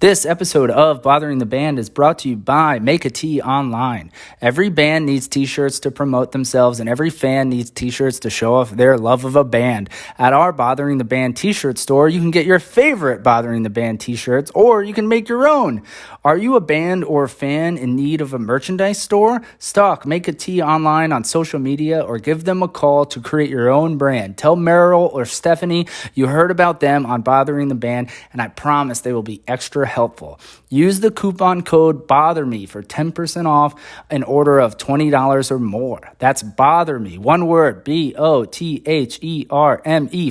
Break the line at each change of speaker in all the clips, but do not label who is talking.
This episode of Bothering the Band is brought to you by Make a Tee Online. Every band needs t-shirts to promote themselves, and every fan needs t-shirts to show off their love of a band. At our Bothering the Band t-shirt store, you can get your favorite Bothering the Band t-shirts, or you can make your own. Are you a band or fan in need of a merchandise store? Stalk Make a Tee Online on social media or give them a call to create your own brand. Tell Meryl or Stephanie you heard about them on Bothering the Band, and I promise they will be extra helpful. Use the coupon code BOTHERME for 10% off an order of $20 or more. That's BOTHER ME, one word, BOTHERME,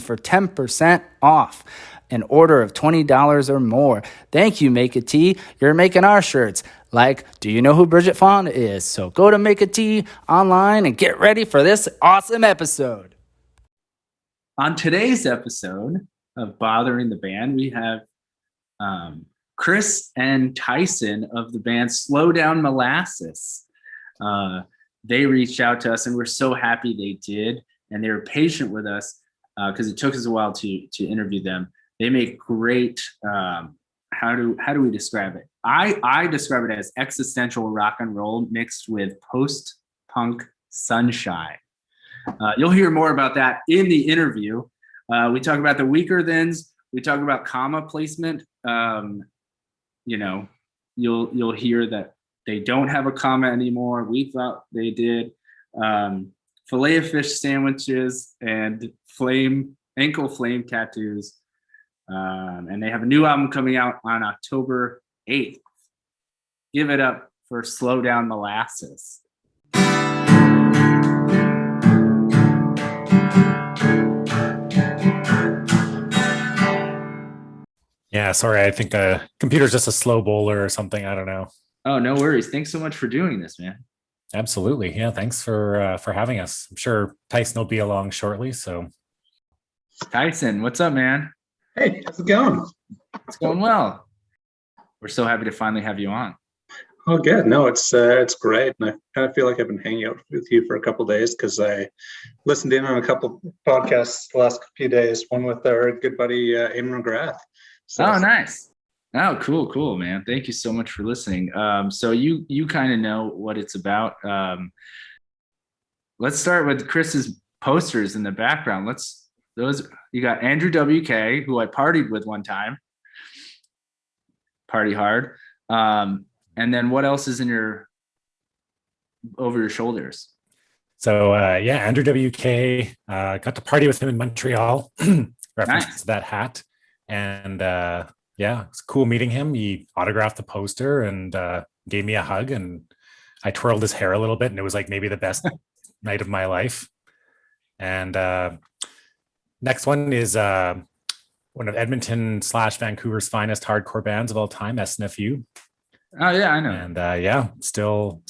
for 10% off an order of $20 or more. Thank you, Make a Tee. You're making our shirts. Like, do you know who Bridget Fonda is? So go to Make a Tee Online and get ready for this awesome episode. On today's episode of Bothering the Band, we have Chris and Tyson of the band Slow Down Molasses. They reached out to us, and we're so happy they did. And they were patient with us because it took us a while to interview them. They make great. How do we describe it? I describe it as existential rock and roll mixed with post-punk sunshine. You'll hear more about that in the interview. We talk about the weaker thans. We talk about comma placement. You'll hear that they don't have a comma anymore. We thought they did. Filet of fish sandwiches and ankle flame tattoos. And they have a new album coming out on October 8th. Give it up for Slow Down Molasses.
Yeah, sorry. I think a computer's just a slow bowler or something. I don't know.
Oh, no worries. Thanks so much for doing this, man.
Absolutely. Yeah, thanks for having us. I'm sure Tyson will be along shortly. So,
Tyson, what's up, man?
Hey, how's it going?
It's going well. We're so happy to finally have you on.
Oh, good. No, it's great, and I kind of feel like I've been hanging out with you for a couple of days because I listened in on a couple podcasts the last few days. One with our good buddy Eamon McGrath. So,
oh, nice. Oh, cool, man. Thank you so much for listening. So you kind of know what it's about. Let's start with Chris's posters in the background. You got Andrew WK, who I partied with one time. Party hard. And then what else is over your shoulders?
So Andrew WK, got to party with him in Montreal. Reference
Nice.
to that hat. And it's cool meeting him. He autographed the poster and gave me a hug, and I twirled his hair a little bit, and it was like maybe the best night of my life. And next one is one of Edmonton / Vancouver's finest hardcore bands of all time, SNFU.
Oh yeah, I know.
And still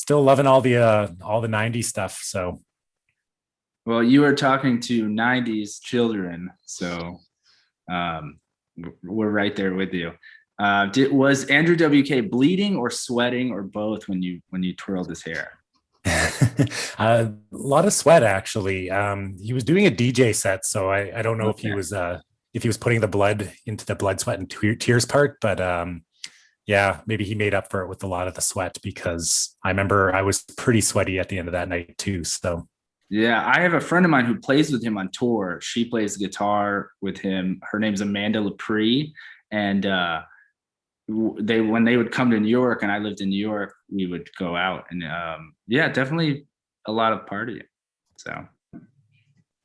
loving all the 90s stuff. So,
well, you were talking to 90s children, so we're right there with you. Was Andrew WK bleeding or sweating or both when you twirled his hair?
A lot of sweat, actually. He was doing a DJ set, so I don't know
Okay.
if he was putting the blood into the blood, sweat, and tears part, but maybe he made up for it with a lot of the sweat, because I remember I was pretty sweaty at the end of that night too. So
yeah, I have a friend of mine who plays with him on tour. She plays guitar with him. Her name's Amanda Lepre, and when they would come to New York, and I lived in New York, we would go out, and definitely a lot of partying. So,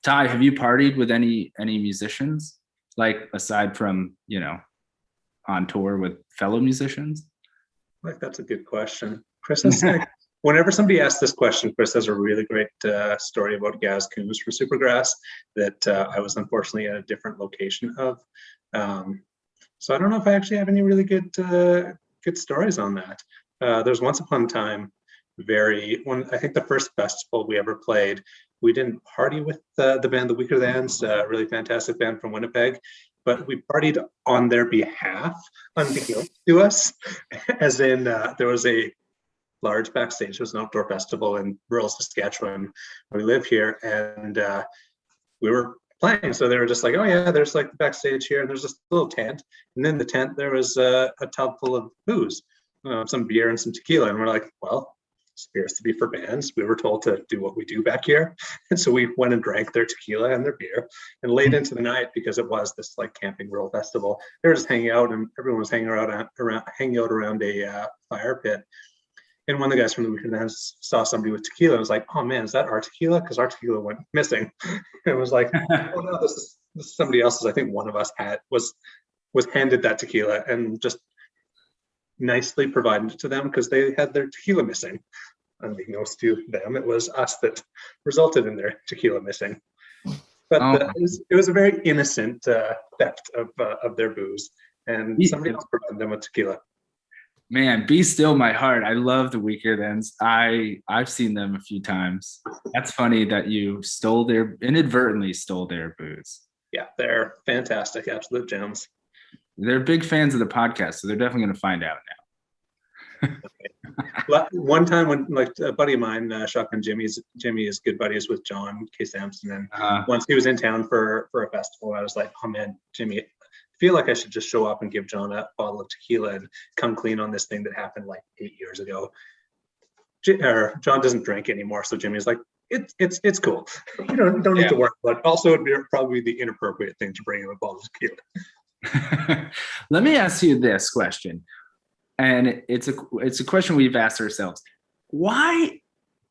Ty, have you partied with any musicians, like aside from on tour with fellow musicians?
like that's a good question, Chris. Whenever somebody asks this question, Chris has a really great story about Gaz Coombs from Supergrass that I was unfortunately at a different location of. So I don't know if I actually have any really good stories on that. There's once upon a time, I think the first festival we ever played, we didn't party with the band The Weaker Thans, a really fantastic band from Winnipeg, but we partied on their behalf, unbeknownst to us, as in there was a large backstage. It was an outdoor festival in rural Saskatchewan, where we live here, and we were playing. So they were just like, oh yeah, there's like the backstage here, and there's this little tent, and in the tent there was a tub full of booze, some beer and some tequila, and we're like, well, beer's to be for bands. We were told to do what we do back here, and so we went and drank their tequila and their beer. And late into the night, because it was this like camping world festival, they were just hanging out, and everyone was hanging out around a fire pit. And one of the guys from the weekend saw somebody with tequila and was like, oh man, is that our tequila? Because our tequila went missing. It was like, oh no, this is somebody else's. I think one of us was handed that tequila and just nicely provided it to them because they had their tequila missing. Unbeknownst to them, it was us that resulted in their tequila missing. But it was a very innocent theft of their booze, and somebody else provided them with tequila.
Man, be still my heart. I love the Weekend Ends. I've seen them a few times. That's funny that you inadvertently stole their booze.
Yeah, they're fantastic, absolute gems.
They're big fans of the podcast, so they're definitely going to find out now.
Okay. One time when like a buddy of mine, Shotgun Jimmy is good buddies with John K. Sampson, and once he was in town for a festival, I was like, oh man, Jimmy, feel like I should just show up and give John a bottle of tequila and come clean on this thing that happened like 8 years ago. John doesn't drink anymore, so Jimmy's like, it's cool. You don't need to worry. But also, it'd be probably the inappropriate thing to bring him a bottle of tequila.
Let me ask you this question, and it's a question we've asked ourselves: Why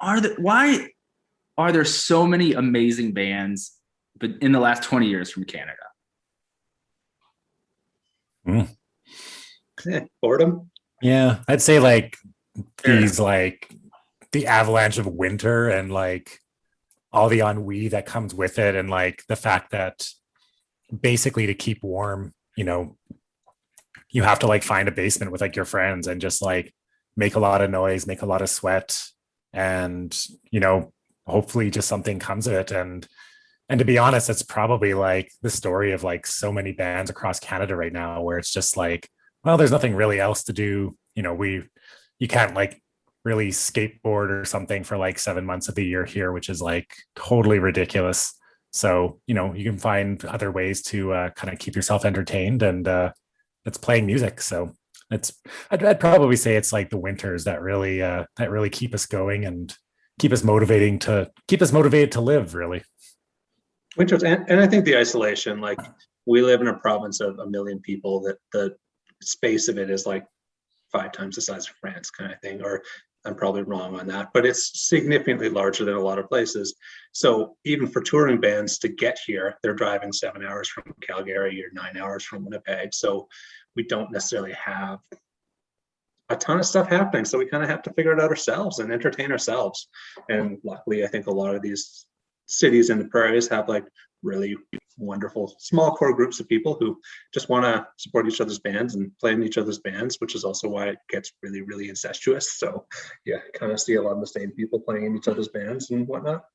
are there so many amazing bands, but in the last 20 years from Canada?
Boredom.
Yeah, I'd say like these like the avalanche of winter and like all the ennui that comes with it, and like the fact that basically to keep warm, you have to like find a basement with like your friends and just like make a lot of noise, make a lot of sweat, and hopefully just something comes of it. And to be honest, it's probably like the story of like so many bands across Canada right now, where it's just like, well, there's nothing really else to do. You can't like really skateboard or something for like 7 months of the year here, which is like totally ridiculous. So, you can find other ways to kind of keep yourself entertained, and it's playing music. So I'd probably say it's like the winters that really keep us going and keep us motivated to live, really.
Winters, and I think the isolation, like we live in a province of 1 million people, that the space of it is like 5 times the size of France, kind of thing. Or I'm probably wrong on that, but it's significantly larger than a lot of places. So even for touring bands to get here, they're driving 7 hours from Calgary or 9 hours from Winnipeg. So we don't necessarily have a ton of stuff happening. So we kind of have to figure it out ourselves and entertain ourselves. And luckily, I think a lot of these cities in the prairies have like really wonderful small core groups of people who just want to support each other's bands and play in each other's bands, which is also why it gets really, really incestuous. So yeah, kind of see a lot of the same people playing in each other's bands and whatnot.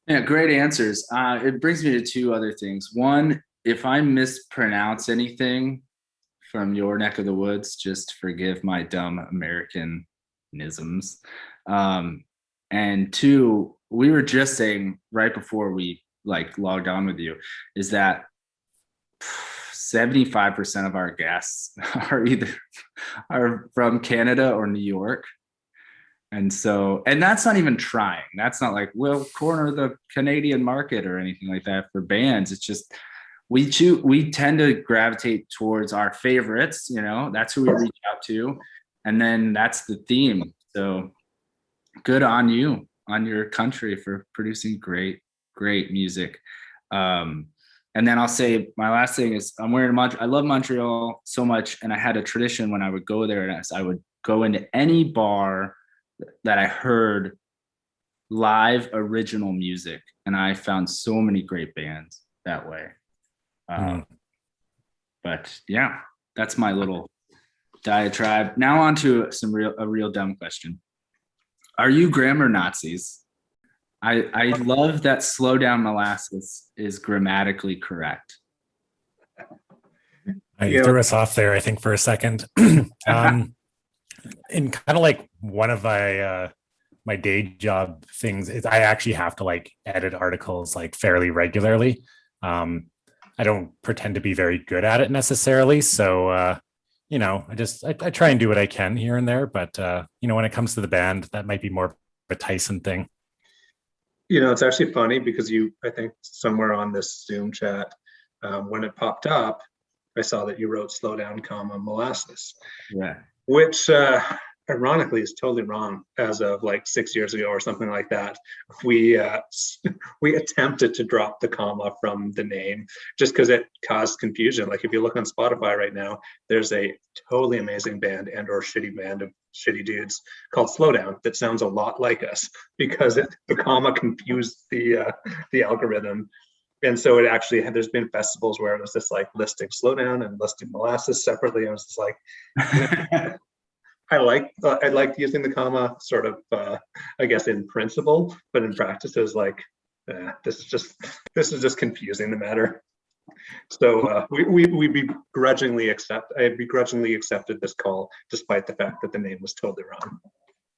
Yeah, great answers. It brings me to 2 other things. One, if I mispronounce anything from your neck of the woods, just forgive my dumb Americanisms. And 2, we were just saying right before we like logged on with you, is that 75% of our guests are from Canada or New York. And that's not even trying. That's not like, we'll corner the Canadian market or anything like that for bands. It's just, we tend to gravitate towards our favorites, that's who we reach out to. And then that's the theme. So good on you, on your country, for producing great music. And then I'll say my last thing is I'm wearing I love Montreal so much. And I had a tradition when I would go there, and I would go into any bar that I heard live original music. And I found so many great bands that way. But yeah, that's my little diatribe. Now on to a real dumb question. Are you grammar Nazis? I love that Slow Down Molasses is grammatically correct.
You threw us off there, I think, for a second. In kind of like one of my my day job things, I actually have to like edit articles like fairly regularly. I don't pretend to be very good at it necessarily. So, I try and do what I can here and there. But, when it comes to the band, that might be more of a Tyson thing.
It's actually funny because I think somewhere on this Zoom chat, when it popped up, I saw that you wrote "Slow Down, Molasses,"
Yeah.
which ironically is totally wrong as of like 6 years ago or something like that. We we attempted to drop the comma from the name just because it caused confusion. Like if you look on Spotify right now, there's a totally amazing band and or shitty band of shitty dudes called Slow Down that sounds a lot like us because the comma confused the algorithm. And so it actually there's been festivals where it was just like listing Slow Down and listing Molasses separately. I was just like, I like using the comma sort of, I guess in principle, but in practice, it was like, this is just confusing the matter. So we begrudgingly accepted this call, despite the fact that the name was totally wrong.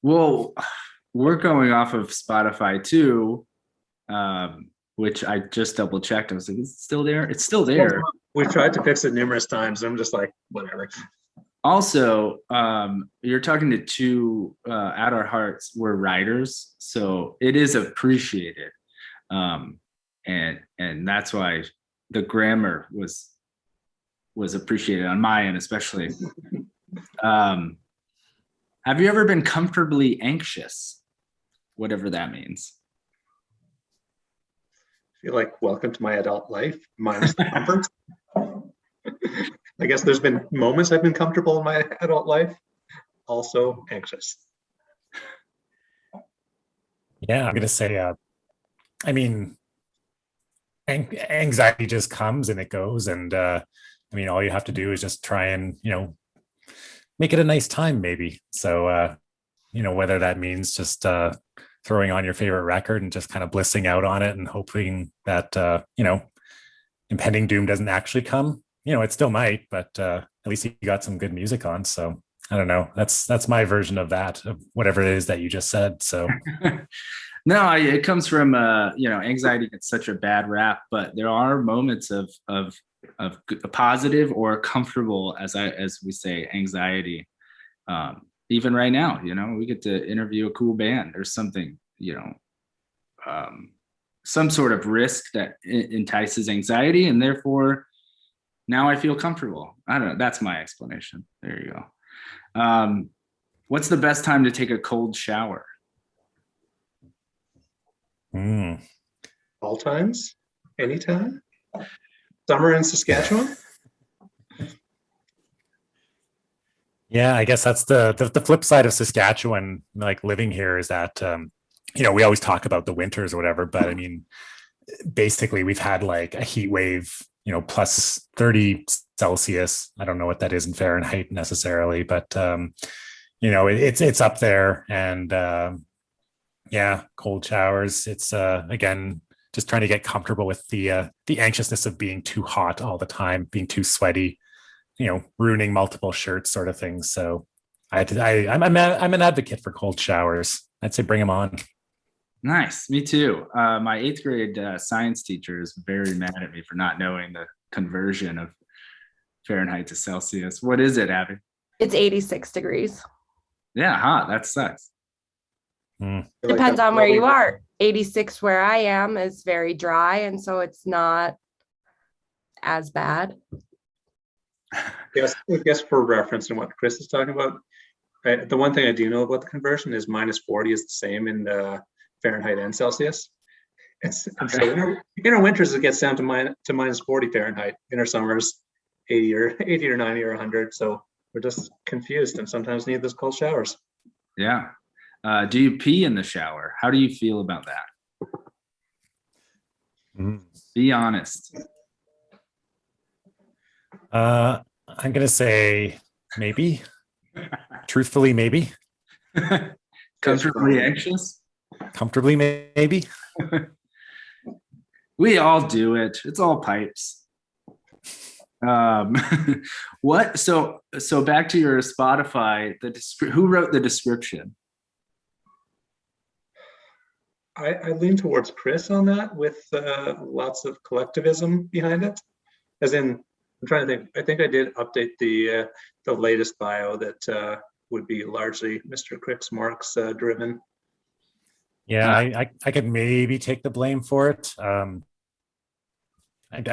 Well, we're going off of Spotify too, which I just double checked. I was like, it's still there. It's still there.
We've tried to fix it numerous times. I'm just like, whatever.
Also, you're talking to two at our hearts, we're writers, so it is appreciated, and that's why the grammar was appreciated on my end, especially. Have you ever been comfortably anxious, whatever that means?
I feel like welcome to my adult life, minus the comfort. I guess there's been moments I've been comfortable in my adult life, also anxious.
Yeah, I'm going to say, anxiety just comes and it goes. And all you have to do is just try and, make it a nice time, maybe. So, whether that means just throwing on your favorite record and just kind of blissing out on it and hoping that, impending doom doesn't actually come. It still might, but at least you got some good music on. So I don't know. That's my version of that, of whatever it is that you just said. So
no, it comes from anxiety gets such a bad rap, but there are moments of positive or comfortable, as we say, anxiety. Even right now, we get to interview a cool band. There's something, some sort of risk that entices anxiety, and therefore now I feel comfortable. I don't know. That's my explanation. There you go. What's the best time to take a cold shower?
All times, anytime. Summer in Saskatchewan.
Yeah, I guess that's the flip side of Saskatchewan, like living here, is that we always talk about the winters or whatever, but basically we've had like a heat wave, plus 30 Celsius. I don't know what that is in Fahrenheit necessarily, but it's up there. And cold showers. It's again just trying to get comfortable with the anxiousness of being too hot all the time, being too sweaty, ruining multiple shirts, sort of thing. So I'm an advocate for cold showers. I'd say bring them on.
Nice. Me too. My 8th grade science teacher is very mad at me for not knowing the conversion of Fahrenheit to Celsius. What is it, Abby?
It's 86 degrees.
Yeah, hot. That sucks.
Depends on where you are. 86 where I am is very dry, and so it's not as bad.
Yes, I guess for reference and what Chris is talking about, the one thing I do know about the conversion is minus 40 is the same in Fahrenheit and Celsius. And so in our winters it gets down to minus 40 Fahrenheit. In our summers, 80 or 90 or 100. So we're just confused and sometimes need those cold showers.
Yeah. Do you pee in the shower? How do you feel about that? Be honest.
I'm gonna say maybe. Truthfully, maybe.
Comfortably anxious?
Comfortably, maybe.
We all do it. It's all pipes. What? So back to your Spotify. Who wrote the description?
I lean towards Chris on that with lots of collectivism behind it. As in, I'm trying to think. I think I did update the latest bio that would be largely Mr. Crix Marks driven.
Yeah, I could maybe take the blame for it. I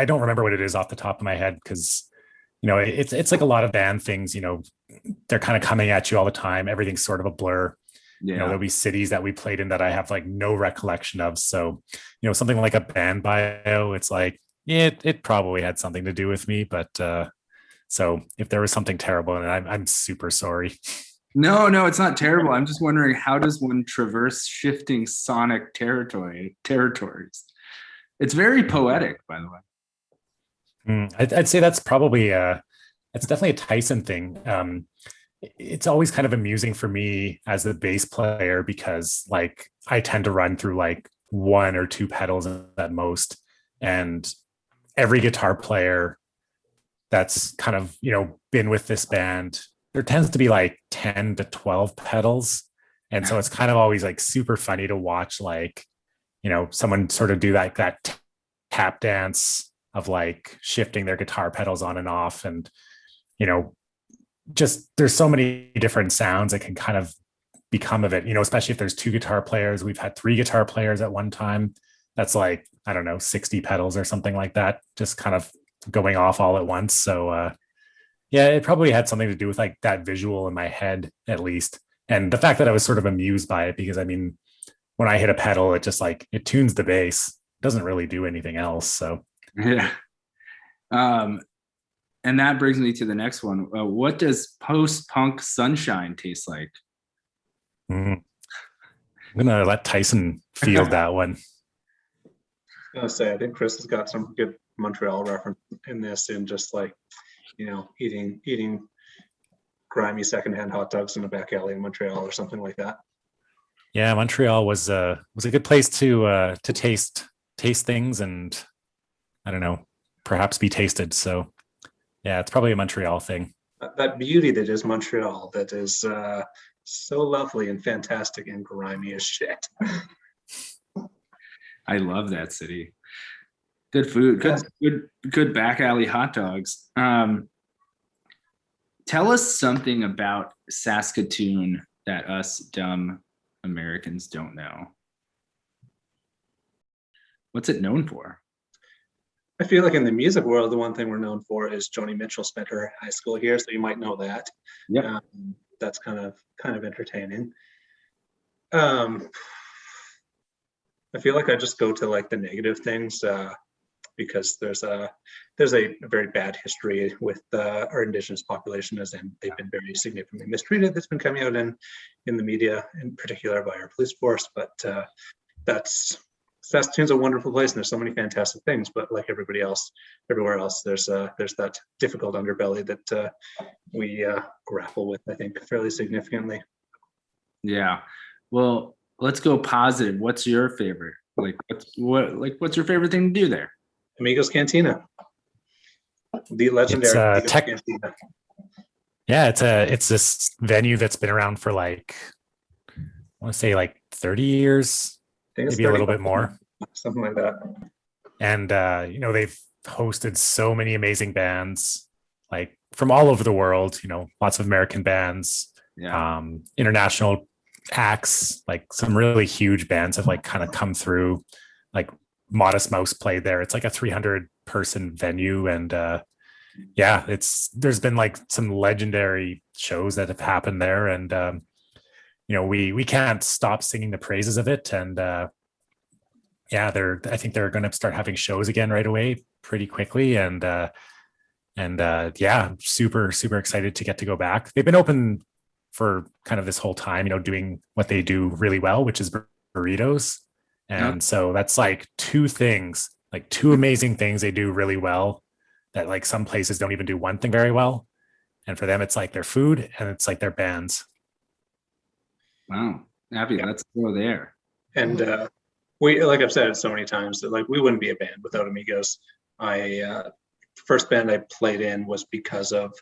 don't remember what it is off the top of my head because, it's like a lot of band things, they're kind of coming at you all the time. Everything's sort of a blur.
Yeah.
There'll be cities that we played in that I have like no recollection of. So, something like a band bio, it's like, yeah, it probably had something to do with me. But so if there was something terrible, and I'm super sorry.
No, it's not terrible. I'm just wondering, how does one traverse shifting sonic territories? It's very poetic, by the way.
I'd say that's probably it's definitely a Tyson thing. It's always kind of amusing for me as the bass player because like I tend to run through like one or two pedals at most, and every guitar player that's kind of been with this band, there tends to be like 10 to 12 pedals, and so it's kind of always like super funny to watch like someone sort of do that tap dance of like shifting their guitar pedals on and off, and just there's so many different sounds that can kind of become of it, especially if there's two guitar players. We've had three guitar players at one time. That's like, I don't know, 60 pedals or something like that, just kind of going off all at once. So yeah, it probably had something to do with like that visual in my head, at least. And the fact that I was sort of amused by it, because I mean, when I hit a pedal, it just like, it tunes the bass, it doesn't really do anything else. So
yeah. And that brings me to the next one. What does post-punk sunshine taste like?
I'm gonna let Tyson field that one.
I was gonna say, I think Chris has got some good Montreal reference in this, in just like, eating grimy secondhand hot dogs in a back alley in Montreal or something like that.
Yeah, Montreal was a good place to taste things, and I don't know, perhaps be tasted. So yeah, it's probably a Montreal thing.
That beauty that is Montreal, that is so lovely and fantastic and grimy as shit.
I love that city. Good food, good back alley hot dogs. Tell us something about Saskatoon that us dumb Americans don't know. What's it known for?
I feel like in the music world, the one thing we're known for is Joni Mitchell spent her high school here, so you might know that.
Yeah,
that's kind of entertaining. I feel like I just go to like the negative things because there's a very bad history with our Indigenous population, as in they've been very significantly mistreated. That's been coming out in the media, in particular by our police force. But Saskatoon's a wonderful place, and there's so many fantastic things. But like everywhere else, there's that difficult underbelly that we grapple with, I think, fairly significantly.
Yeah. Well, let's go positive. What's your favorite? What's your favorite thing to do there?
Amigos Cantina, the legendary Amigos Cantina.
Yeah, it's this venue that's been around for like, I want to say like 30 years, maybe a little bit more,
something like that.
And they've hosted so many amazing bands, like from all over the world. Lots of American bands, international acts, like some really huge bands have like kind of come through. Like Modest Mouse played there. It's like a 300 person venue, and there's been like some legendary shows that have happened there, and we can't stop singing the praises of it. And I think they're going to start having shows again right away, pretty quickly, and super excited to get to go back. They've been open for kind of this whole time, doing what they do really well, which is burritos. And so that's like two amazing things they do really well, that like some places don't even do one thing very well. And for them, it's like their food and it's like their bands.
Wow. Abby, let's go there.
And we, like I've said it so many times, that like we wouldn't be a band without Amigos. First band I played in was because of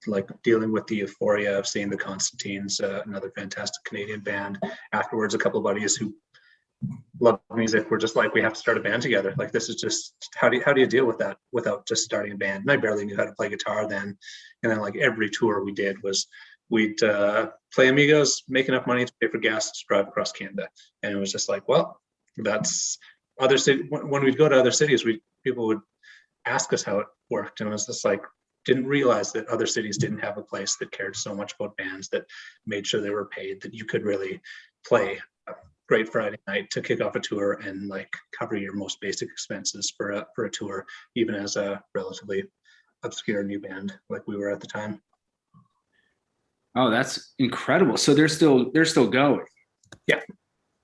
like dealing with the euphoria of seeing the Constantines, another fantastic Canadian band. Afterwards, a couple of buddies who love music were just like, we have to start a band together. Like, this is just, how do you deal with that without just starting a band? And I barely knew how to play guitar then. And then like every tour we did was we'd play Amigos, make enough money to pay for gas to drive across Canada. And it was just like, well, that's other city. When we'd go to other cities, people would ask us how it worked. And it was just like, didn't realize that other cities didn't have a place that cared so much about bands, that made sure they were paid, that you could really play a great Friday night to kick off a tour and like cover your most basic expenses for a tour, even as a relatively obscure new band like we were at the time.
Oh, that's incredible. So they're still going.
Yeah.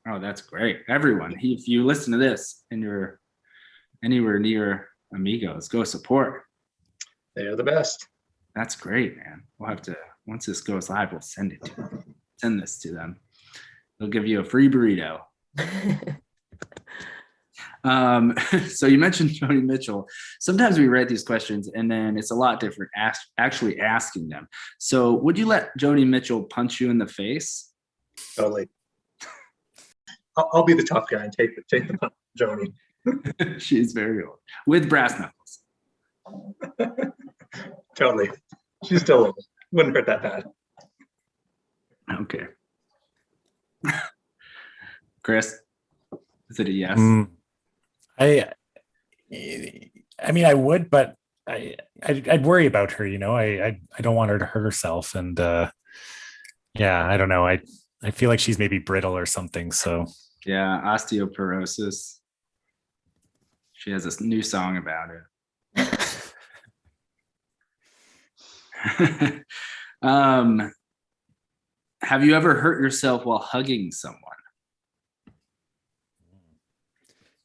Oh, that's great. Everyone, if you listen to this and you're anywhere near Amigos, go support.
They are the best.
That's great, man. We'll have to, once this goes live, we'll send this to them. They'll give you a free burrito. So you mentioned Joni Mitchell. Sometimes we write these questions and then it's a lot different actually asking them. So would you let Joni Mitchell punch you in the face?
Totally. I'll be the tough guy and take the punch, Joni.
She's very old with brass knuckles.
Totally. She's still living. Wouldn't hurt that bad.
Okay. Chris, is it a yes?
I mean, I would, but I'd worry about her, you know. I don't want her to hurt herself. And yeah, I don't know. I feel like she's maybe brittle or something. So
yeah, osteoporosis. She has a new song about it. Have you ever hurt yourself while hugging someone?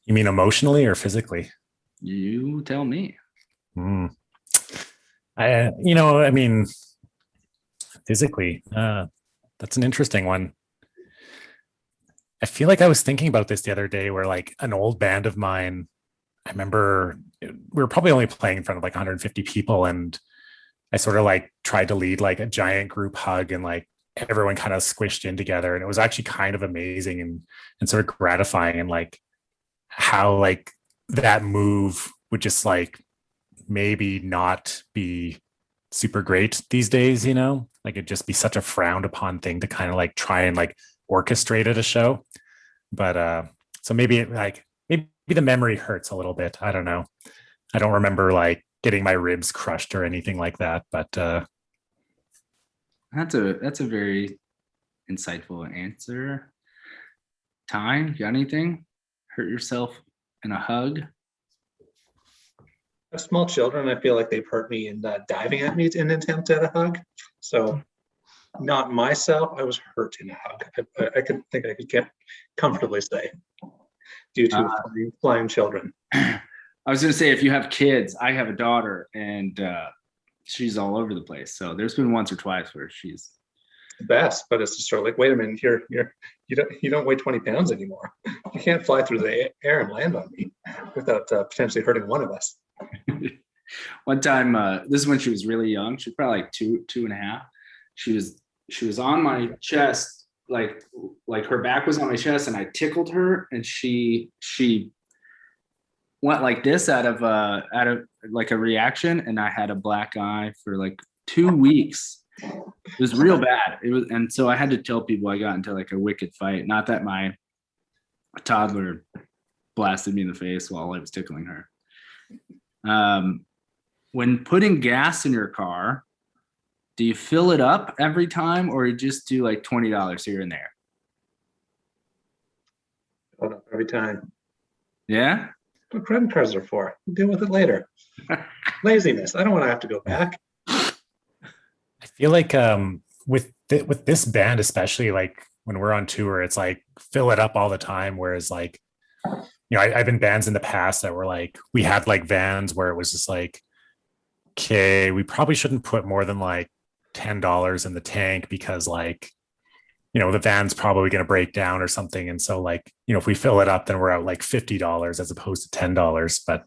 You mean emotionally or physically?
You tell me.
I mean, physically, that's an interesting one. I feel like I was thinking about this the other day where like an old band of mine, I remember we were probably only playing in front of like 150 people. And I sort of like tried to lead like a giant group hug and like everyone kind of squished in together. And it was actually kind of amazing and sort of gratifying, and like how like that move would just like maybe not be super great these days, you know, like it'd just be such a frowned upon thing to kind of like try and like orchestrate at a show. But so maybe the memory hurts a little bit. I don't know. I don't remember like getting my ribs crushed or anything like that, but
that's a very insightful answer. Ty, you got anything? Hurt yourself in a hug?
Small children, I feel like they've hurt me in diving at me in an attempt at a hug. So not myself, I was hurt in a hug. I could get comfortably say, due to flying children.
I was going to say, if you have kids, I have a daughter and she's all over the place. So there's been once or twice where she's
the best, but it's just sort of like, wait a minute, you don't weigh 20 pounds anymore. You can't fly through the air and land on me without potentially hurting one of us.
One time, this is when she was really young. She was probably like two and a half. She was on my chest, like her back was on my chest, and I tickled her, and she went like this out of like a reaction, and I had a black eye for like 2 weeks. It was real bad. And so I had to tell people I got into like a wicked fight. Not that my toddler blasted me in the face while I was tickling her. When putting gas in your car, do you fill it up every time, or you just do like $20 here and there?
Fill it up every time.
Yeah?
What credit cards are for? We'll deal with it later. Laziness. I don't want to have to go back.
I feel like with this band, especially like when we're on tour, it's like fill it up all the time. Whereas like, you know, I've been bands in the past that were like, we had like vans where it was just like, okay, we probably shouldn't put more than like $10 in the tank because like, you know, the van's probably going to break down or something. And so like, you know, if we fill it up, then we're out like $50 as opposed to $10. But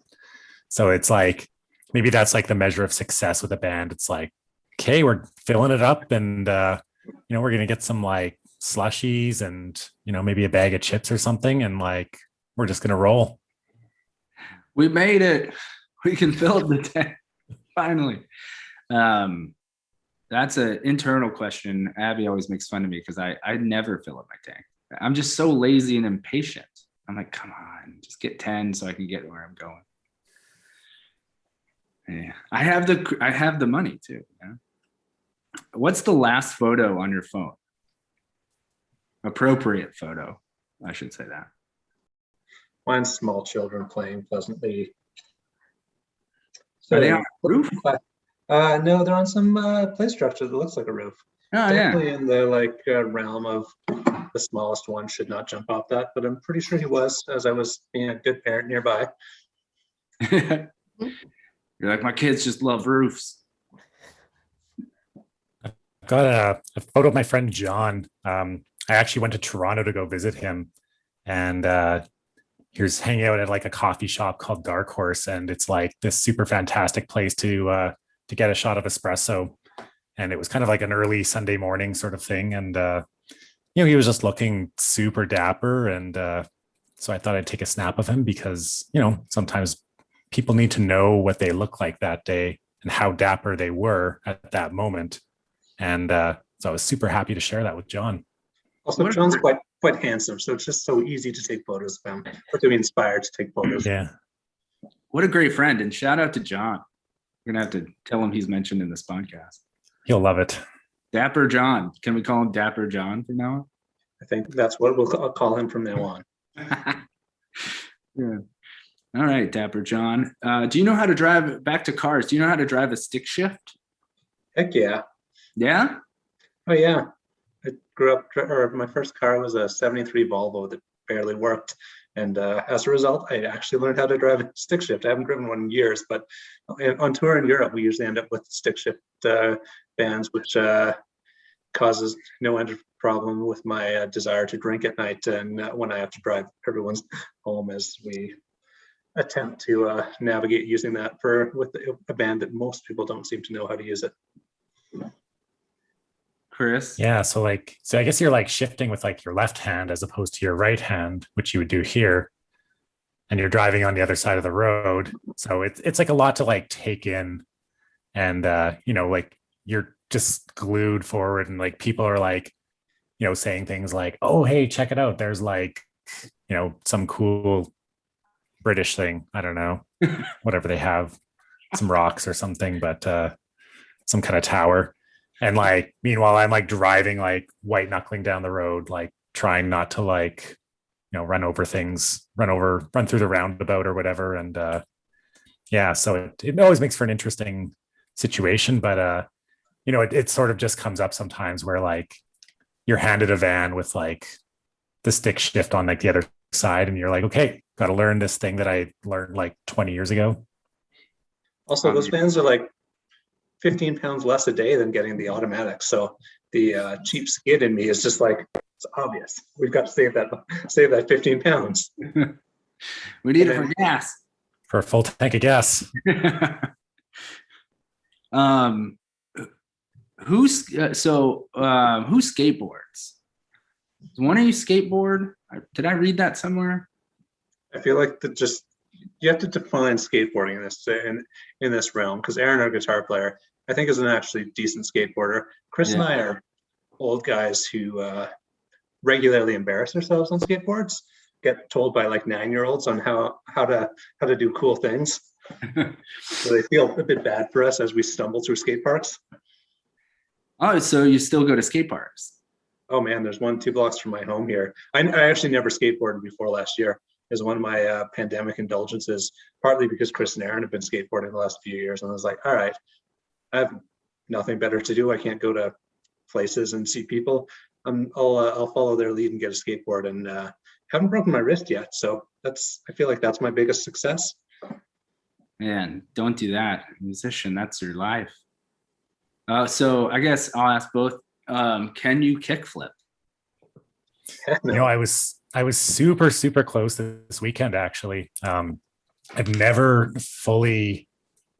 so it's like, maybe that's like the measure of success with a band. It's like, okay, we're filling it up and, you know, we're going to get some like slushies and, maybe a bag of chips or something. And like, we're just going to roll.
We made it. We can fill the tank. Finally. That's an internal question. Abby always makes fun of me because I never fill up my tank. I'm just so lazy and impatient. I'm like, come on, just get 10 so I can get where I'm going. Yeah. I have the money too. Yeah? What's the last photo on your phone? Appropriate photo, I should say that.
Mine's small children playing pleasantly. So,
are they on a roof?
No, they're on some play structure that looks like a roof.
Oh,
Definitely in the realm of the smallest one should not jump off that, but I'm pretty sure he was, as I was being a good parent nearby.
Yeah. You're like, my kids just love roofs.
I've got a photo of my friend John. I actually went to Toronto to go visit him, and he was hanging out at like a coffee shop called Dark Horse, and it's like this super fantastic place to get a shot of espresso. And it was kind of like an early Sunday morning sort of thing, and he was just looking super dapper, and so I thought I'd take a snap of him because sometimes people need to know what they look like that day and how dapper they were at that moment. And so I was super happy to share that with John.
Also, John's quite handsome, so it's just so easy to take photos of him, or to be inspired to take photos.
Yeah.
What a great friend. And shout out to John. We're going to have to tell him he's mentioned in this podcast.
He'll love it.
Dapper John. Can we call him Dapper John from now on?
I think that's what I'll call him from now on.
Yeah. All right, Dapper John. Do you know how to drive, back to cars, do you know how to drive a stick shift?
Heck yeah.
Yeah?
Oh yeah. I grew up, or my first car was a 73 Volvo that barely worked. And as a result, I actually learned how to drive a stick shift. I haven't driven one in years, but on tour in Europe, we usually end up with stick shift bands, which causes no end of problem with my desire to drink at night and when I have to drive everyone's home as we attempt to navigate using that with a band that most people don't seem to know how to use it.
Chris?
Yeah, so I guess you're like shifting with like your left hand as opposed to your right hand, which you would do here, and you're driving on the other side of the road. So it's like a lot to like take in, and like you're just glued forward, and like people are like, saying things like, "Oh, hey, check it out. There's like, some cool British thing. I don't know, whatever they have, some rocks or something, but some kind of tower." And like, meanwhile, I'm like driving, like white knuckling down the road, like trying not to like, run over things, run through the roundabout or whatever. And yeah, so it always makes for an interesting situation, but it sort of just comes up sometimes where like you're handed a van with like the stick shift on like the other side, and you're like, okay, got to learn this thing that I learned like 20 years ago.
Also, those vans are like 15 pounds less a day than getting the automatic. So the cheap skid in me is just like, it's obvious. We've got to save that 15 pounds.
We need it for gas.
For a full tank of gas.
Who skateboards? Does one of you skateboard? Did I read that somewhere?
I feel like you have to define skateboarding in this realm, because Aaron, our guitar player, I think is an actually decent skateboarder. Chris and I are old guys who regularly embarrass ourselves on skateboards, get told by like 9-year-olds on how to do cool things. So they feel a bit bad for us as we stumble through skate parks.
Oh, so you still go to skate parks?
Oh man, there's 1-2 blocks from my home here. I actually never skateboarded before last year. Is one of my pandemic indulgences, partly because Chris and Aaron have been skateboarding the last few years, and I was like, all right, I have nothing better to do. I can't go to places and see people. I'll follow their lead and get a skateboard, and haven't broken my wrist yet. So I feel like that's my biggest success.
Man, don't do that. Musician, that's your life. So I guess I'll ask both. Can you kickflip?
No.
I was super, super close this weekend, actually. I've never fully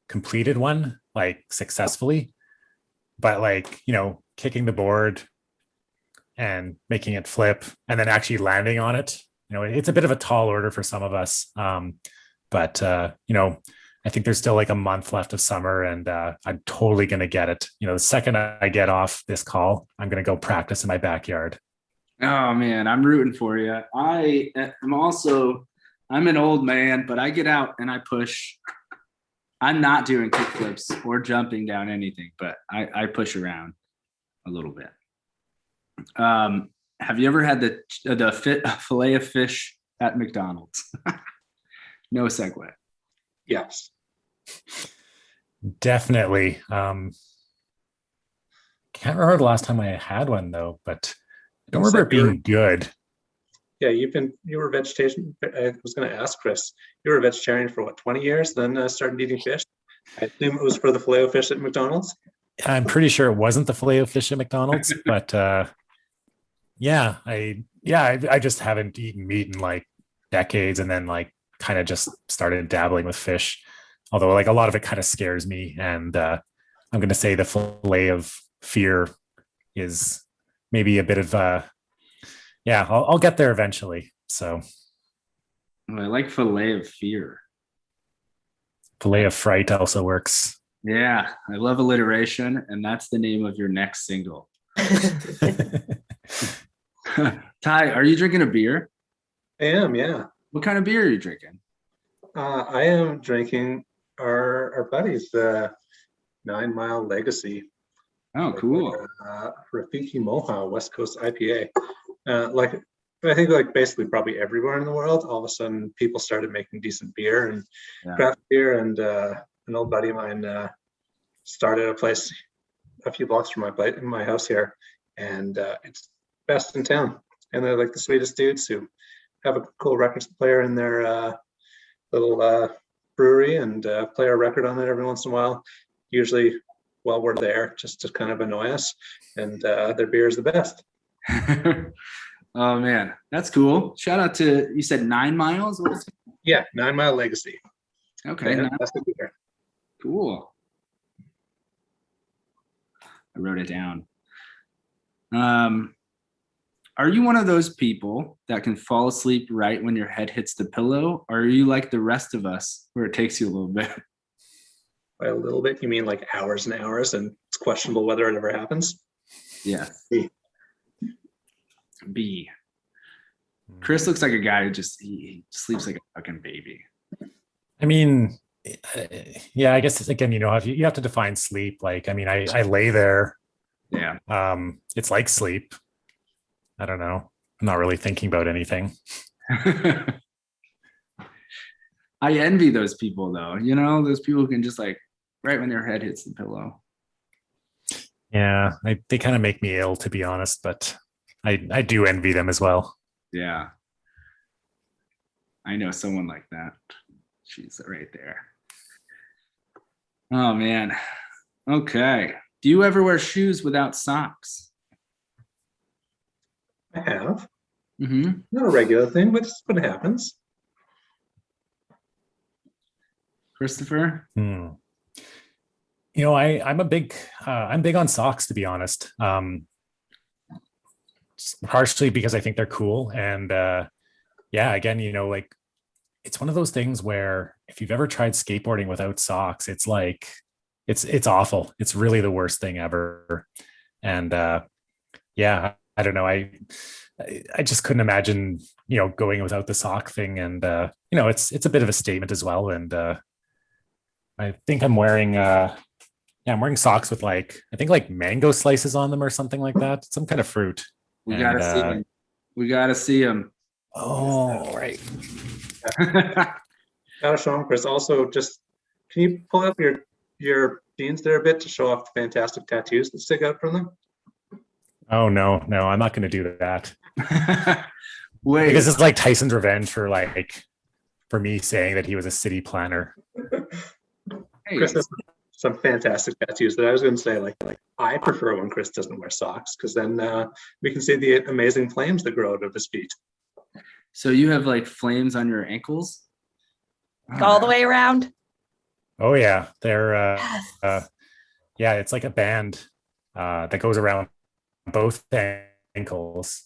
completed one, like successfully, but like, kicking the board and making it flip and then actually landing on it. It's a bit of a tall order for some of us. But I think there's still like a month left of summer, and I'm totally going to get it. The second I get off this call, I'm going to go practice in my backyard.
Oh man, I'm rooting for you. I'm an old man, but I get out and I push. I'm not doing kickflips or jumping down anything, but I push around a little bit. Have you ever had the fillet of fish at McDonald's? No segue.
Yes.
Definitely. Can't remember the last time I had one though, but I don't remember it being good.
Yeah, you were vegetarian. I was going to ask Chris, you were a vegetarian for what, 20 years, then started eating fish? I assume it was for the filet of fish at McDonald's.
I'm pretty sure it wasn't the filet of fish at McDonald's, but I just haven't eaten meat in like decades, and then like kind of just started dabbling with fish. Although like a lot of it kind of scares me, and I'm going to say the filet of fear is maybe a bit of I'll get there eventually. So
I like filet of fear.
Filet of fright also works.
Yeah, I love alliteration, and that's the name of your next single. Ty, are you drinking a beer?
I am, yeah.
What kind of beer are you drinking?
I am drinking our buddies, the 9 Mile Legacy.
Oh, cool.
Rafiki Moha West Coast IPA. I think like basically probably everywhere in the world, all of a sudden people started making decent beer and craft beer. And an old buddy of mine started a place a few blocks from my house here, and it's best in town. And they're like the sweetest dudes who have a cool record player in their little brewery and play a record on it every once in a while. Usually while we're there, just to kind of annoy us. And their beer is the best.
Oh man, that's cool. Shout out to, you said 9 Miles? What was it?
Yeah, 9 Mile Legacy.
Okay.
Fantastic beer.
Cool. I wrote it down. Are you one of those people that can fall asleep right when your head hits the pillow? Or are you like the rest of us where it takes you a little bit?
By a little bit, you mean like hours and hours, and it's questionable whether it ever happens?
Yeah. B. Chris looks like a guy who he sleeps like a fucking baby.
I mean, yeah, I guess again, you have to define sleep. Like, I mean, I lay there.
Yeah.
It's like sleep. I don't know. I'm not really thinking about anything.
I envy those people though. Those people who can just like right when their head hits the pillow.
Yeah, they kind of make me ill, to be honest, but I do envy them as well.
Yeah. I know someone like that. She's right there. Oh man. Okay. Do you ever wear shoes without socks?
I have.
Mm-hmm.
Not a regular thing, but it happens.
Christopher?
I'm big on socks, to be honest. Partially because I think they're cool. And again, like it's one of those things where if you've ever tried skateboarding without socks, it's like, it's awful. It's really the worst thing ever. And I don't know. I just couldn't imagine, going without the sock thing. And, it's a bit of a statement as well. And I think I'm wearing, I'm wearing socks with I think mango slices on them or something like that. Some kind of fruit.
We gotta see him. We gotta see him.
Oh, right.
Gotta show them, Chris. Also, just can you pull up your jeans there a bit to show off the fantastic tattoos that stick out from them?
Oh no, I'm not going to do that.
Wait,
because it's like Tyson's revenge for me saying that he was a city planner.
Hey.
Chris has some fantastic tattoos that I was going to say, like I prefer when Chris doesn't wear socks, because then we can see the amazing flames that grow out of his feet.
So you have like flames on your ankles?
All the way around?
Oh yeah, they're it's like a band that goes around both ankles,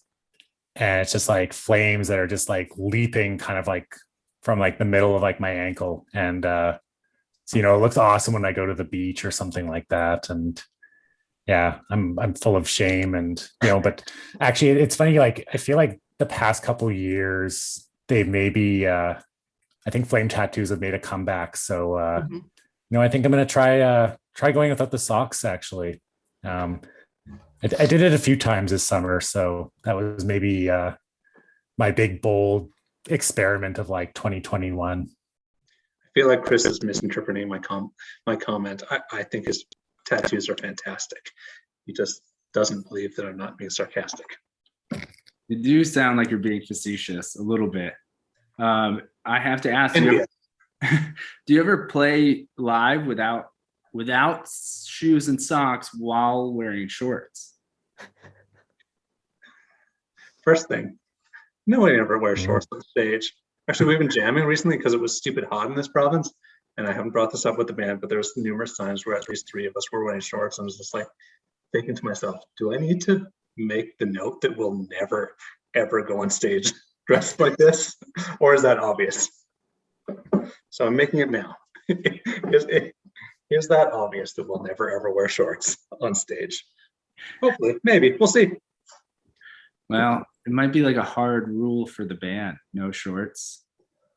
and it's just like flames that are just like leaping kind of like from like the middle of like my ankle. And so, it looks awesome when I go to the beach or something like that. And yeah, I'm full of shame. And but actually it's funny, like I feel like the past couple of years they've maybe I think flame tattoos have made a comeback. So I think I'm gonna try going without the socks actually. I did it a few times this summer, so that was maybe my big bold experiment of like 2021.
I feel like Chris is misinterpreting my comment. I think his tattoos are fantastic. He just doesn't believe that I'm not being sarcastic.
You do sound like you're being facetious a little bit. I have to ask you, do you ever play live without shoes and socks while wearing shorts?
First thing, no one ever wears shorts on stage. Actually, we've been jamming recently because it was stupid hot in this province, and I haven't brought this up with the band, but there was numerous times where at least 3 of us were wearing shorts, and I was just like thinking to myself, do I need to make the note that we'll never ever go on stage dressed like this, or is that obvious? So I'm making it now. Is that obvious that we'll never ever wear shorts on stage? Hopefully, maybe, we'll see.
Well, it might be like a hard rule for the band, no shorts,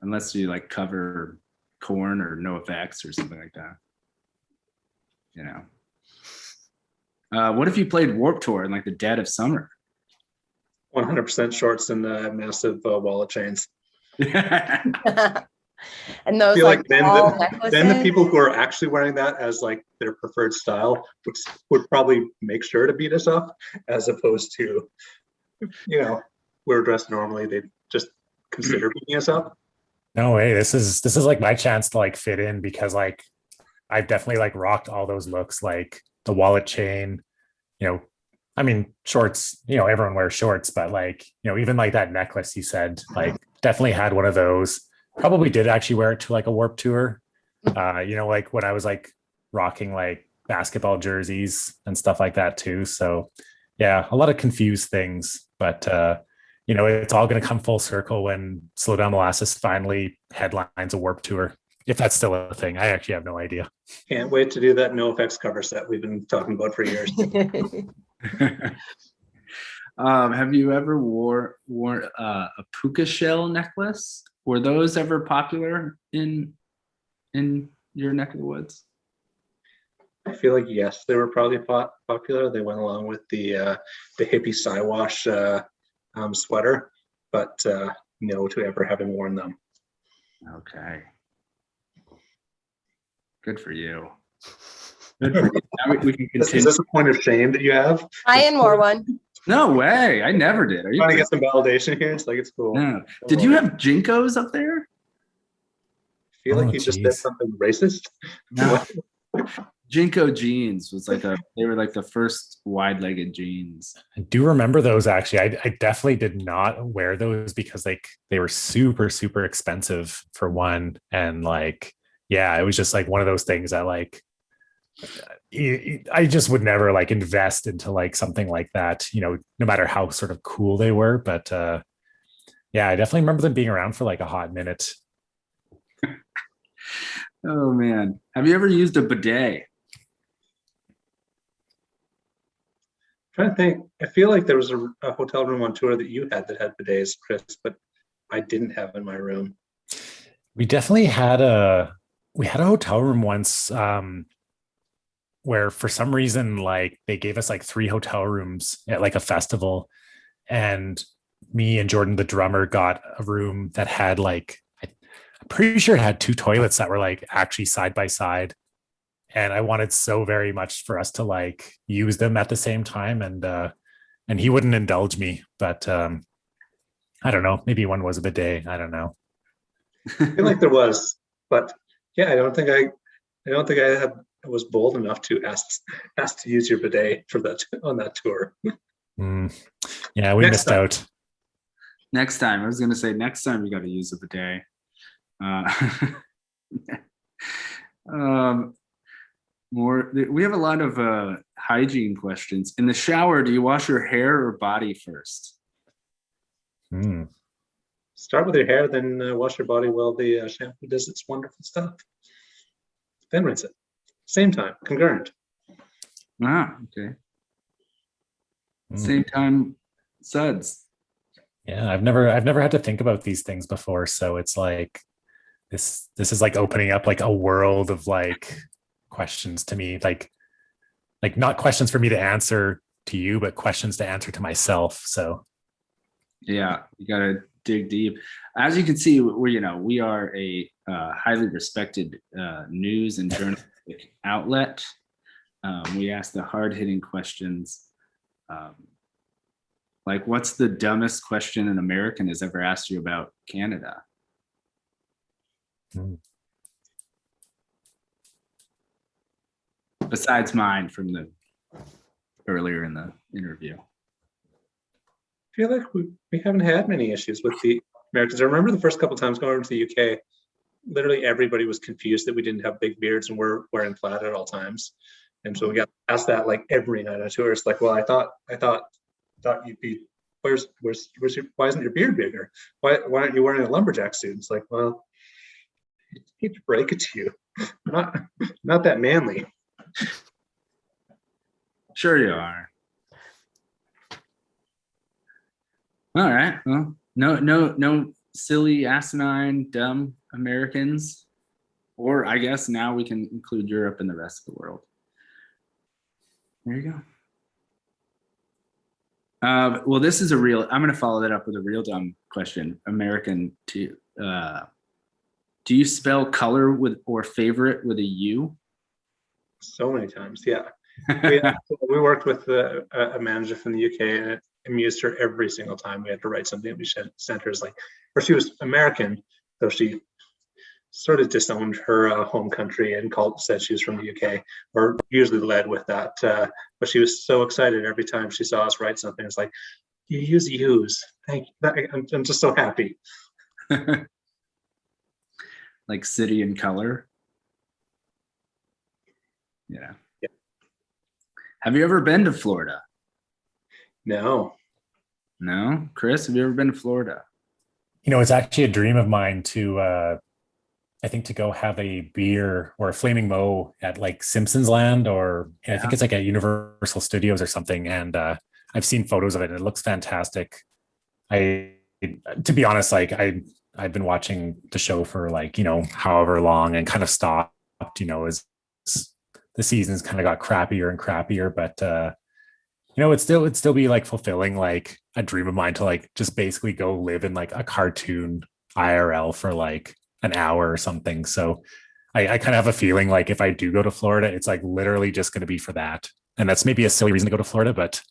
unless you like cover Korn or NoFX or something like that. What if you played Warped Tour in like the dead of summer?
100% shorts and massive wallet chains.
And those
like
then
the people who are actually wearing that as like their preferred style would probably make sure to beat us up, as opposed to we're dressed normally, they just consider beating us up.
No way. This is like my chance to like fit in, because like I've definitely like rocked all those looks, like the wallet chain, I mean, shorts, everyone wears shorts, but like, even like that necklace you said, like definitely had one of those. Probably did actually wear it to like a Warped Tour. Like when I was like rocking like basketball jerseys and stuff like that too. So yeah, a lot of confused things, but it's all going to come full circle when Slow Down Molasses finally headlines a Warped Tour, if that's still a thing. I actually have no idea.
Can't wait to do that NoFX cover set we've been talking about for years.
Have you ever worn a puka shell necklace? Were those ever popular in your neck of the woods?
I feel like yes, they were probably popular. They went along with the hippie Siwash sweater, but no to ever having worn them.
Okay. Good for you. Good for you. Now we can continue.
Is this a point of shame that you have?
Ryan wore one.
No way. I never did. Are you
trying to get some validation here? It's like, it's cool.
No. Did you have Jinkos up there?
I feel like you just said something racist.
No. Jinko jeans was they were like the first wide-legged jeans.
I do remember those actually. I definitely did not wear those because they were super, super expensive for one. And like, yeah, it was just like one of those things that like, I just would never like invest into like something like that, no matter how sort of cool they were. But yeah, I definitely remember them being around for like a hot minute.
Oh man. Have you ever used a bidet?
I'm trying to think. I feel like there was a hotel room on tour that you had that had bidets, Chris, but I didn't have in my room.
We definitely had a hotel room once where for some reason like they gave us like 3 hotel rooms at like a festival, and me and Jordan the drummer got a room that had like, I'm pretty sure it had 2 toilets that were like actually side by side, and I wanted so very much for us to like use them at the same time, and he wouldn't indulge me, but I don't know, maybe one was a bidet, I don't know.
I feel like there was, but yeah, I don't think I was bold enough to ask to use your bidet for that on that tour.
Yeah, we missed out.
Next time, I was going to say next time you got to use a bidet. We have a lot of hygiene questions. In the shower, do you wash your hair or body first?
Start with your hair, then wash your body while the shampoo does its wonderful stuff. Then rinse it. Same time, concurrent.
Okay. Same time, suds.
Yeah, I've never had to think about these things before. So it's like this is like opening up like a world of like questions to me, like not questions for me to answer to you, but questions to answer to myself. So
yeah, you gotta dig deep. As you can see, we are a highly respected news and journalistic outlet. We ask the hard-hitting questions. Like, what's the dumbest question an American has ever asked you about Canada? Besides mine from the earlier in the interview.
I feel like we haven't had many issues with the Americans. I remember the first couple of times going over to the UK, literally everybody was confused that we didn't have big beards and we're wearing plaid at all times. And so we got asked that like every night on tour. It's like, well, I thought you'd be, why isn't your beard bigger? Why aren't you wearing a lumberjack suit? It's like, well, I hate to break it to you, not that manly.
Sure you are. All right. Well, no silly, asinine, dumb Americans. Or I guess now we can include Europe and the rest of the world. There you go. Well, this is I'm going to follow that up with a real dumb question. American, do you spell color or favorite with a U?
So many times, yeah. We worked with a manager from the UK, and it amused her every single time we had to write something. We sent her or she was American, though she sort of disowned her home country and said she was from the UK, or usually led with that. But she was so excited every time she saw us write something. It's like, you use U's. Thank you. I'm just so happy.
Like city and color. Yeah. Have you ever been to Florida?
No.
Chris, have you ever been to Florida?
It's actually a dream of mine to I think to go have a beer or a flaming moe at like Simpsons Land, or I think it's like at Universal Studios or something. And I've seen photos of it and it looks fantastic. To be honest, like I've been watching the show for like, however long, and kind of stopped, as the seasons kind of got crappier and crappier, but it'd still be like fulfilling, like a dream of mine to like just basically go live in like a cartoon IRL for like an hour or something. So I kind of have a feeling like if I do go to Florida, it's like literally just going to be for that. And that's maybe a silly reason to go to Florida, but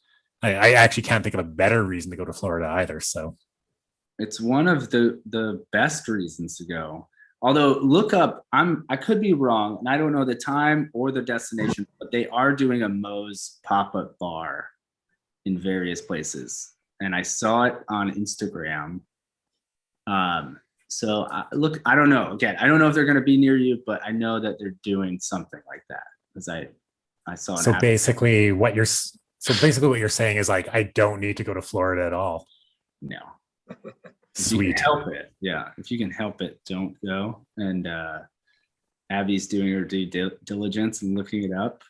I actually can't think of a better reason to go to Florida either. So
it's one of the best reasons to go. Although look up, I could be wrong, and I don't know the time or the destination, but they are doing a Moe's pop-up bar in various places, and I saw it on Instagram. So look, I don't know. Again, I don't know if they're going to be near you, but I know that they're doing something like that because I saw.
So basically, what you're saying is like I don't need to go to Florida at all.
No.
Sweet.
Help it. Yeah. If you can help it, don't go. And Abby's doing her due diligence and looking it up.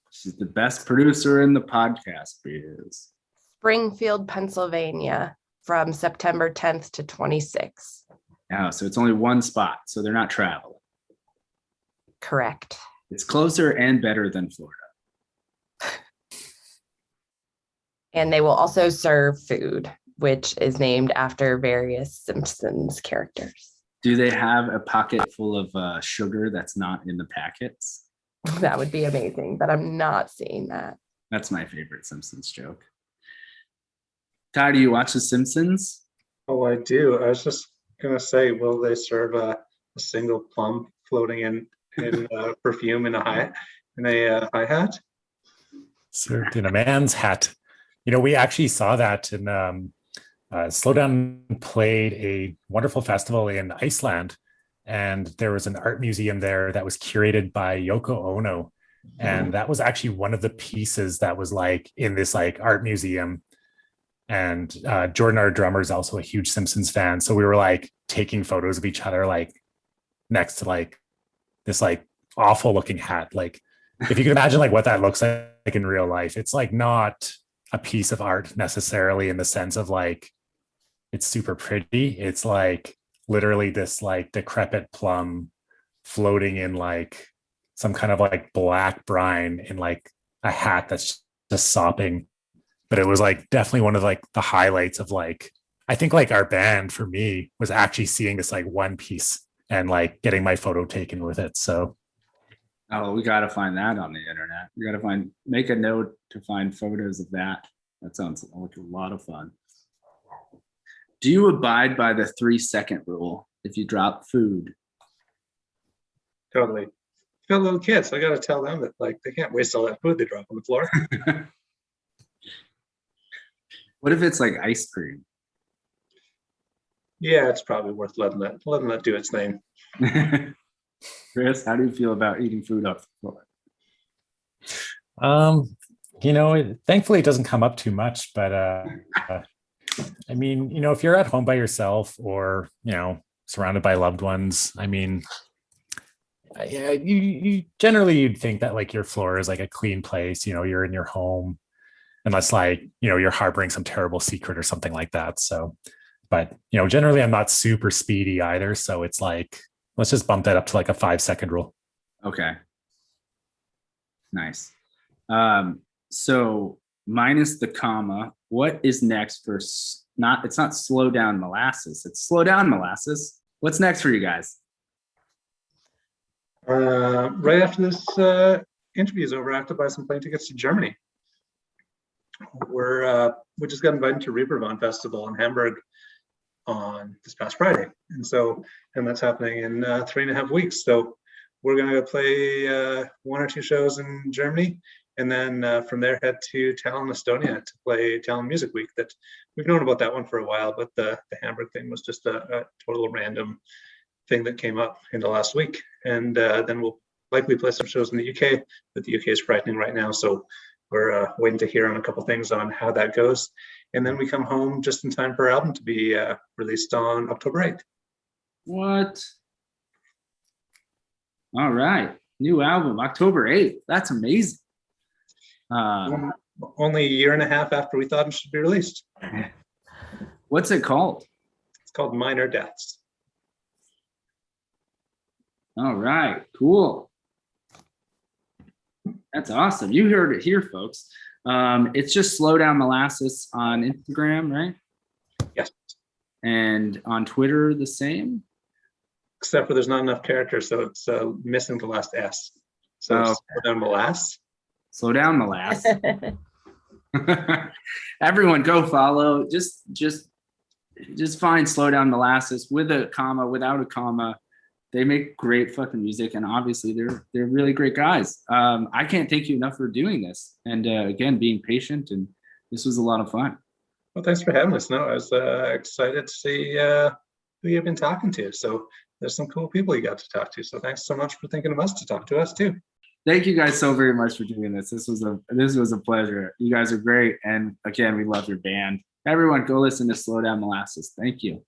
She's the best producer in the podcast biz.
Springfield, Pennsylvania, from September 10th to 26th.
Oh, so it's only one spot. So they're not traveling.
Correct.
It's closer and better than Florida.
And they will also serve food, which is named after various Simpsons characters.
Do they have a pocket full of sugar that's not in the packets?
That would be amazing, but I'm not seeing that.
That's my favorite Simpsons joke. Ty, do you watch The Simpsons?
Oh, I do. I was just going to say, will they serve a single plum floating in perfume in a hi-hat?
Served in a man's hat. We actually saw that in Slow Down played a wonderful festival in Iceland, and there was an art museum there that was curated by Yoko Ono. And that was actually one of the pieces that was like in this like art museum. And Jordan, our drummer, is also a huge Simpsons fan. So we were like taking photos of each other, like next to like this like awful looking hat. Like if you can imagine like what that looks like in real life, it's like not a piece of art necessarily in the sense of like it's super pretty. It's like literally this like decrepit plum floating in like some kind of like black brine in like a hat that's just sopping. But it was like definitely one of like the highlights of like, I think like our band for me was actually seeing this like one piece and like getting my photo taken with it. So
Oh, we got to find that on the internet. We got to make a note to find photos of that. That sounds like a lot of fun. Do you abide by the 3-second rule if you drop food?
Totally. Got little kids. I got to tell them that like they can't waste all that food they drop on the floor.
What if it's like ice cream?
Yeah, it's probably worth letting that do its thing.
Chris, how do you feel about eating food off the
floor? Thankfully it doesn't come up too much, but I mean, if you're at home by yourself or, surrounded by loved ones, I mean, yeah, you generally you'd think that like your floor is like a clean place, you're in your home, unless like, you're harboring some terrible secret or something like that. So, but, generally I'm not super speedy either. So it's like, let's just bump that up to like a 5-second rule.
Okay. Nice. So minus the comma, what is next for it's not Slow Down Molasses, it's Slow Down Molasses. What's next for you guys?
Right after this interview is over, I have to buy some plane tickets to Germany. We just got invited to Reeperbahn Festival in Hamburg on this past Friday, and that's happening in 3.5 weeks. So we're going to play 1 or 2 shows in Germany, and then from there head to Tallinn, Estonia, to play Tallinn Music Week. That we've known about that one for a while, but the Hamburg thing was just a total random thing that came up in the last week. And then we'll likely play some shows in the UK, but the UK is frightening right now, so we're waiting to hear on a couple things on how that goes. And then we come home just in time for our album to be released on October 8th.
What? All right. New album, October 8th. That's amazing.
Only a year and a half after we thought it should be released.
What's it called?
It's called Minor Deaths.
All right. Cool. That's awesome. You heard it here, folks. It's just Slow Down Molasses on Instagram, right?
Yes.
And on Twitter, the same?
Except for there's not enough characters, so it's missing the last S. So okay. Slow Down Molasses.
Slow Down Molasses. Everyone go follow. Just find Slow Down Molasses with a comma, without a comma. They make great fucking music, and obviously they're really great guys. I can't thank you enough for doing this, and again, being patient. And this was a lot of fun.
Well, thanks for having us. No, I was excited to see who you've been talking to. So there's some cool people you got to talk to. So thanks so much for thinking of us to talk to us too.
Thank you guys so very much for doing this. This was a pleasure. You guys are great, and again, we love your band. Everyone, go listen to Slow Down Molasses. Thank you.